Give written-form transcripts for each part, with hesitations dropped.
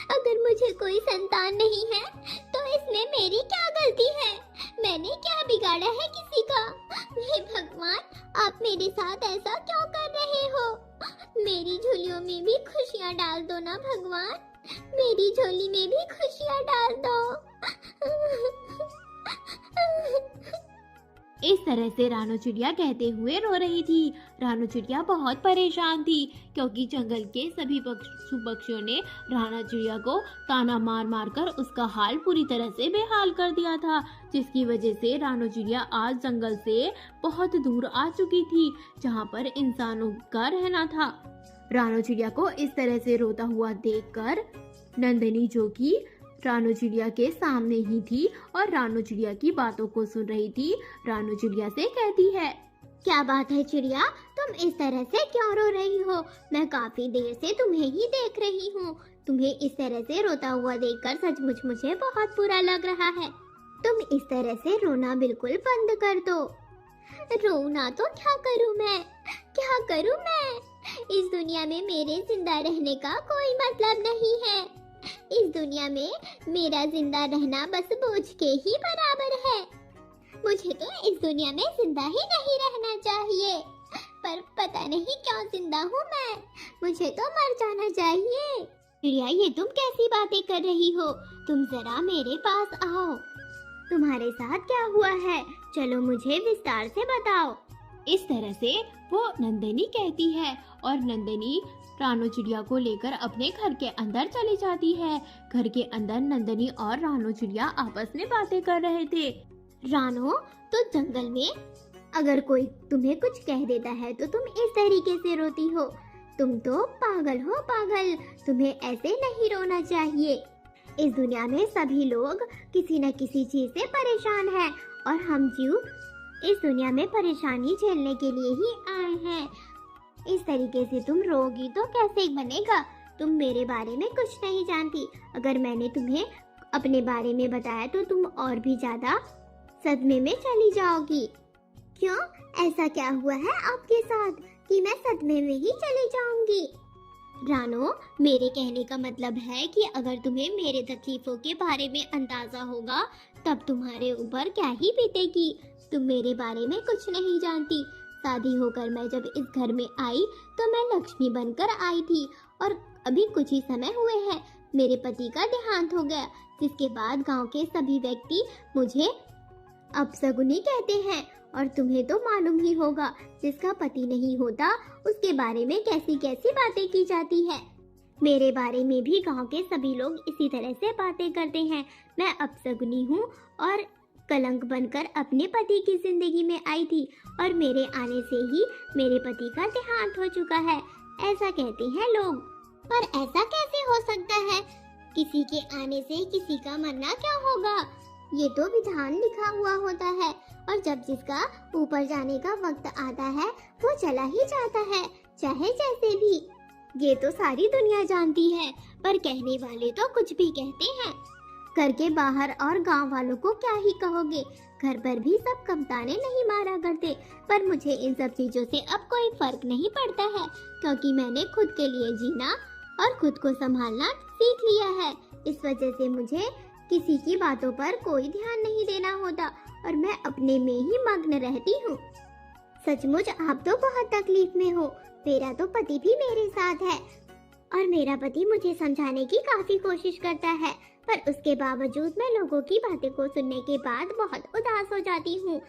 अगर मुझे कोई संतान नहीं है तो इसमें मेरी क्या गलती है? मैंने क्या बिगाड़ा है किसी का? हे भगवान, आप मेरे साथ ऐसा क्यों कर रहे हो? मेरी झोलियों में भी खुशियाँ डाल दो ना भगवान, मेरी झोली में भी खुशियाँ डाल दो। इस तरह से रानू चिड़िया कहते हुए रो रही थी। रानू चिड़िया बहुत परेशान थी क्योंकि जंगल के सभी पशु पक्षियों ने रानू चिड़िया को ताना मार मार कर उसका हाल पूरी तरह से बेहाल कर दिया था, जिसकी वजह से रानू चिड़िया आज जंगल से बहुत दूर आ चुकी थी जहाँ पर इंसानों का रहना था। रानू चिड़िया को इस तरह से रोता हुआ देखकर नंदिनी, जो कि रानू चिड़िया के सामने ही थी और रानू चिड़िया की बातों को सुन रही थी, रानू चिड़िया से कहती है, क्या बात है चिड़िया, तुम इस तरह से क्यों रो रही हो? मैं काफी देर से तुम्हें ही देख रही हूँ। तुम्हें इस तरह से रोता हुआ देखकर सचमुच मुझे बहुत बुरा लग रहा है। तुम इस तरह से रोना बिल्कुल बंद कर दो। रोना तो क्या करूँ मैं, क्या करूँ मैं? इस दुनिया में मेरे जिंदा रहने का कोई मतलब नहीं है। इस दुनिया में मेरा जिंदा रहना बस बोझ के ही बराबर है। मुझे तो इस दुनिया में जिंदा ही नहीं रहना चाहिए, पर पता नहीं क्यों जिंदा हूँ मैं। मुझे तो मर जाना चाहिए। चिड़िया, ये तुम कैसी बातें कर रही हो? तुम जरा मेरे पास आओ। तुम्हारे साथ क्या हुआ है? चलो मुझे विस्तार से बताओ। इस तरह से वो नंदिनी कहती है और नंदिनी रानू चिड़िया को लेकर अपने घर के अंदर चली जाती है। घर के अंदर नंदिनी और रानू चिड़िया आपस में बातें कर रहे थे। रानू, तो जंगल में अगर कोई तुम्हें कुछ कह देता है तो तुम इस तरीके से रोती हो? तुम तो पागल हो पागल, तुम्हें ऐसे नहीं रोना चाहिए। इस दुनिया में सभी लोग किसी न किसी चीज से परेशान हैं और हम जीव इस दुनिया में परेशानी झेलने के लिए ही आए हैं। इस तरीके से तुम रोगी तो कैसे बनेगा? तुम मेरे बारे में कुछ नहीं जानती। अगर मैंने तुम्हें अपने बारे में बताया तो तुम और भी ज्यादा सदमे में चली जाओगी। क्यों, ऐसा क्या हुआ है आपके साथ कि मैं सदमे में ही चली जाऊंगी? रानू, मेरे कहने का मतलब है कि अगर तुम्हें मेरे तकलीफों के बारे में अंदाजा होगा तब तुम्हारे ऊपर क्या ही बीतेगी। तुम मेरे बारे में कुछ नहीं जानती। शादी होकर मैं जब इस घर में आई तो मैं लक्ष्मी बनकर आई थी और अभी कुछ ही समय हुए हैं मेरे पति का देहांत हो गया, जिसके बाद गांव के सभी व्यक्ति मुझे अपशगुनी कहते हैं। और तुम्हें तो मालूम ही होगा, जिसका पति नहीं होता उसके बारे में कैसी कैसी बातें की जाती है। मेरे बारे में भी गांव के सभी लोग इसी तरह से बातें करते हैं। मैं अपशगुनी हूँ और कलंक बनकर अपने पति की जिंदगी में आई थी और मेरे आने से ही मेरे पति का देहांत हो चुका है, ऐसा कहते हैं लोग। पर ऐसा कैसे हो सकता है? किसी के आने से किसी का मरना क्या होगा? ये तो विधान लिखा हुआ होता है और जब जिसका ऊपर जाने का वक्त आता है वो चला ही जाता है, चाहे जैसे भी। ये तो सारी दुनिया जानती है, पर कहने वाले तो कुछ भी कहते हैं। घर के बाहर और गांव वालों को क्या ही कहोगे? घर पर भी सब कमताने नहीं मारा करते, पर मुझे इन सब चीजों से अब कोई फर्क नहीं पड़ता है, क्योंकि मैंने खुद के लिए जीना और खुद को संभालना सीख लिया है। इस वजह से मुझे किसी की बातों पर कोई ध्यान नहीं देना होता और मैं अपने में ही मग्न रहती हूँ। सचमुच आप तो बहुत तकलीफ में हो। मेरा तो पति भी मेरे साथ है और मेरा पति मुझे समझाने की काफी कोशिश करता है, पर उसके बावजूद मैं लोगों की बातें को सुनने के बाद बहुत उदास हो जाती हूँ।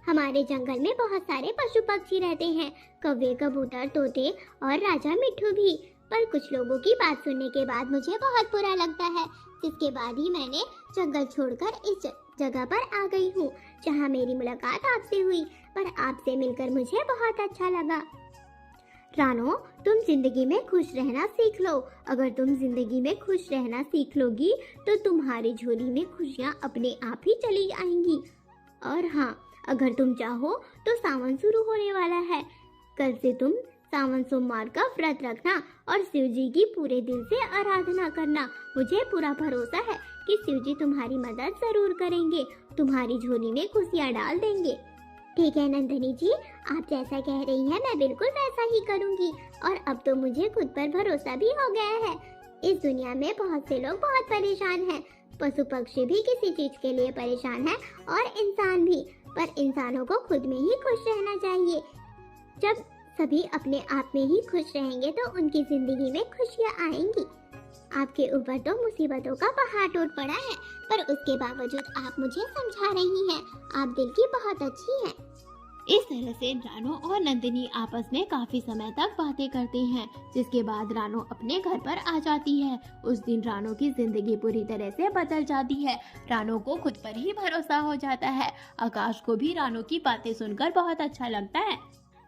हमारे जंगल में बहुत सारे पशु पक्षी रहते हैं, कौवे, कबूतर, तोते और राजा मिट्ठू भी। पर कुछ लोगों की बात सुनने के बाद मुझे बहुत बुरा लगता है, जिसके बाद ही मैंने जंगल छोड़कर इस जगह पर आ गई हूँ जहाँ मेरी मुलाकात आपसे हुई। पर आपसे मिलकर मुझे बहुत अच्छा लगा। रानो, तुम जिंदगी में खुश रहना सीख लो। अगर तुम जिंदगी में खुश रहना सीख लोगी तो तुम्हारी झोली में खुशियाँ अपने आप ही चली आएंगी। और हाँ, अगर तुम चाहो तो सावन शुरू होने वाला है। कल से तुम सावन सोमवार का व्रत रखना और शिव जी की पूरे दिल से आराधना करना। मुझे पूरा भरोसा है कि शिव जी तुम्हारी मदद जरूर करेंगे, तुम्हारी झोली में खुशियाँ डाल देंगे। ठीक है नंदिनी जी, आप जैसा कह रही हैं मैं बिल्कुल वैसा ही करूंगी। और अब तो मुझे खुद पर भरोसा भी हो गया है। इस दुनिया में बहुत से लोग बहुत परेशान हैं। पशु पक्षी भी किसी चीज के लिए परेशान है और इंसान भी। पर इंसानों को खुद में ही खुश रहना चाहिए। जब सभी अपने आप में ही खुश रहेंगे तो उनकी जिंदगी में खुशियाँ आएंगी। आपके ऊपर तो मुसीबतों का पहाड़ टूट पड़ा है, पर उसके बावजूद आप मुझे समझा रही हैं। आप दिल की बहुत अच्छी हैं। इस तरह से रानो और नंदिनी आपस में काफी समय तक बातें करते हैं, जिसके बाद रानो अपने घर पर आ जाती है। उस दिन रानो की जिंदगी पूरी तरह से बदल जाती है। रानो को खुद पर ही भरोसा हो जाता है। आकाश को भी रानो की बातें सुनकर बहुत अच्छा लगता है।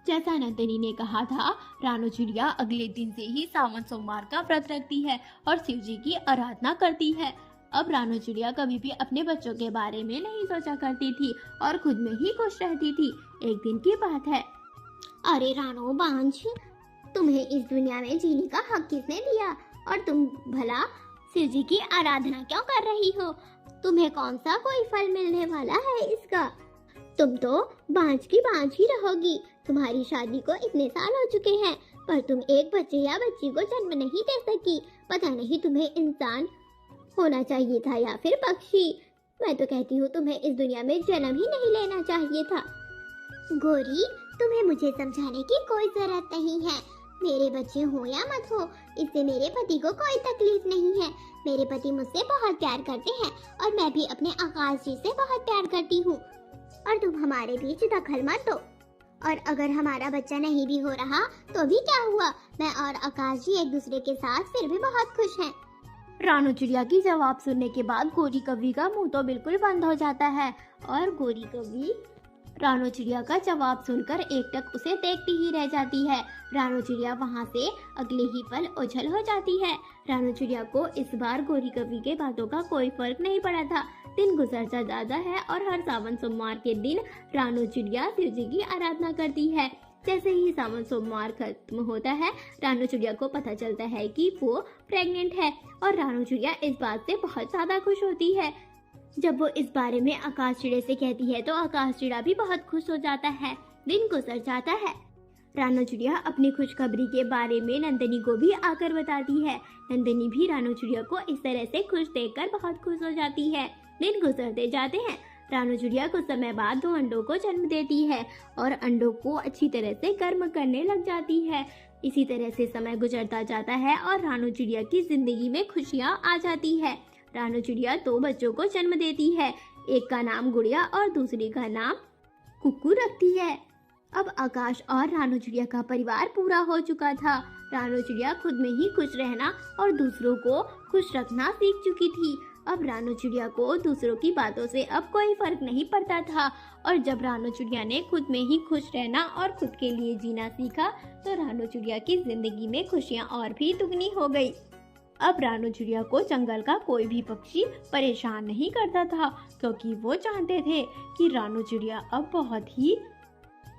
जैसा नंदिनी ने कहा था, रानो चिड़िया अगले दिन से ही सावन सोमवार का व्रत रखती है और शिव जी की आराधना करती है। अब रानो चिड़िया कभी भी अपने बच्चों के बारे में नहीं सोचा करती थी और खुद में ही खुश रहती थी। एक दिन की बात है। अरे रानो बांझ, तुम्हें इस दुनिया में जीने का हक किसने दिया? और तुम भला शिव जी की आराधना क्यों कर रही हो? तुम्हें कौन सा कोई फल मिलने वाला है इसका? तुम तो बांझ की बांझ ही रहोगी। तुम्हारी शादी को इतने साल हो चुके हैं, पर तुम एक बच्चे या बच्ची को जन्म नहीं दे सकी। पता नहीं तुम्हें इंसान होना चाहिए था या फिर पक्षी। मैं तो कहती हूँ तुम्हें इस दुनिया में जन्म ही नहीं लेना चाहिए था। गोरी, तुम्हें मुझे समझाने की कोई जरूरत नहीं है। मेरे बच्चे हो या मत हो, इससे मेरे पति को कोई तकलीफ नहीं है। मेरे पति मुझसे बहुत प्यार करते हैं और मैं भी अपने आकाश जी से बहुत प्यार करती हूँ। और तुम हमारे बीच दखल मत दो। और अगर हमारा बच्चा नहीं भी हो रहा तो भी क्या हुआ? मैं और आकाश जी एक दूसरे के साथ फिर भी बहुत खुश हैं। रानो चिड़िया की जवाब सुनने के बाद गोरी कौवी का मुंह तो बिल्कुल बंद हो जाता है और गोरी कौवी रानो चिड़िया का जवाब सुनकर एकटक उसे देखती ही रह जाती है। रानो चिड़िया वहाँ से अगले ही पल ओझल हो जाती है। रानो चिड़िया को इस बार गोरी कौवी के बातों का कोई फर्क नहीं पड़ा था। दिन गुजरता जाता है और हर सावन सोमवार के दिन रानो चिड़िया शिव जी की आराधना करती है। जैसे ही सावन सोमवार खत्म होता है, रानो चिड़िया को पता चलता है कि वो प्रेग्नेंट है और रानो चिड़िया इस बात से बहुत ज्यादा खुश होती है। जब वो इस बारे में आकाश चिड़े से कहती है तो आकाश चिड़ा भी बहुत खुश हो जाता है। दिन गुजर जाता है। रानो चिड़िया अपनी खुशखबरी के बारे में नंदिनी को भी आकर बताती है। नंदिनी भी रानो चिड़िया को इस तरह से खुश देखकर बहुत खुश हो जाती है। दिन गुजरते जाते हैं। रानो चिड़िया कुछ समय बाद 2 अंडों को जन्म देती है और अंडों को अच्छी तरह से गर्म करने लग जाती है। इसी तरह से समय गुजरता जाता है और रानो चिड़िया की जिंदगी में खुशियाँ आ जाती है। रानो चिड़िया 2 बच्चों को जन्म देती है। एक का नाम गुड़िया और दूसरी का नाम कुक्कू रखती है। अब आकाश और रानो चिड़िया का परिवार पूरा हो चुका था। रानो चिड़िया खुद में ही खुश रहना और दूसरों को खुश रखना सीख चुकी थी। अब रानो चिड़िया को दूसरों की बातों से अब कोई फर्क नहीं पड़ता था। और जब रानो चिड़िया ने खुद में ही खुश रहना और खुद के लिए जीना सीखा तो रानो चिड़िया की जिंदगी में खुशियाँ और भी दुगनी हो गई। अब रानो चिड़िया को जंगल का कोई भी पक्षी परेशान नहीं करता था, क्योंकि वो जानते थे कि रानो चिड़िया अब बहुत ही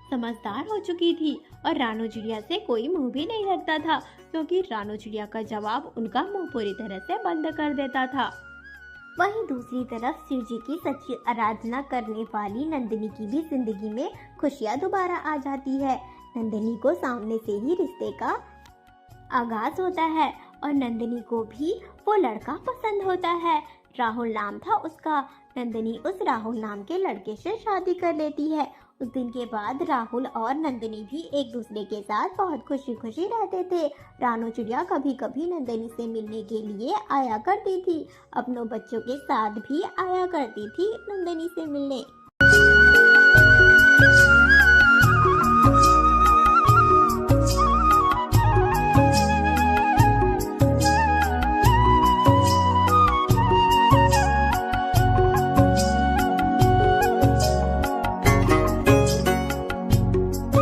समझदार हो चुकी थी और रानो चिड़िया से कोई मुंह भी नहीं लगता था, क्योंकि रानो चिड़िया का जवाब उनका मुंह पूरी तरह से बंद कर देता था। वहीं दूसरी तरफ शिव जी की सच्ची आराधना करने वाली नंदिनी की भी जिंदगी में खुशियाँ दोबारा आ जाती है। नंदिनी को सामने से ही रिश्ते का आगाज होता है और नंदिनी को भी वो लड़का पसंद होता है। राहुल नाम था उसका। नंदिनी उस राहुल नाम के लड़के से शादी कर लेती है। उस दिन के बाद राहुल और नंदिनी भी एक दूसरे के साथ बहुत खुशी खुशी रहते थे। रानो चिड़िया कभी कभी नंदिनी से मिलने के लिए आया करती थी। अपनों बच्चों के साथ भी आया करती थी नंदिनी से मिलने।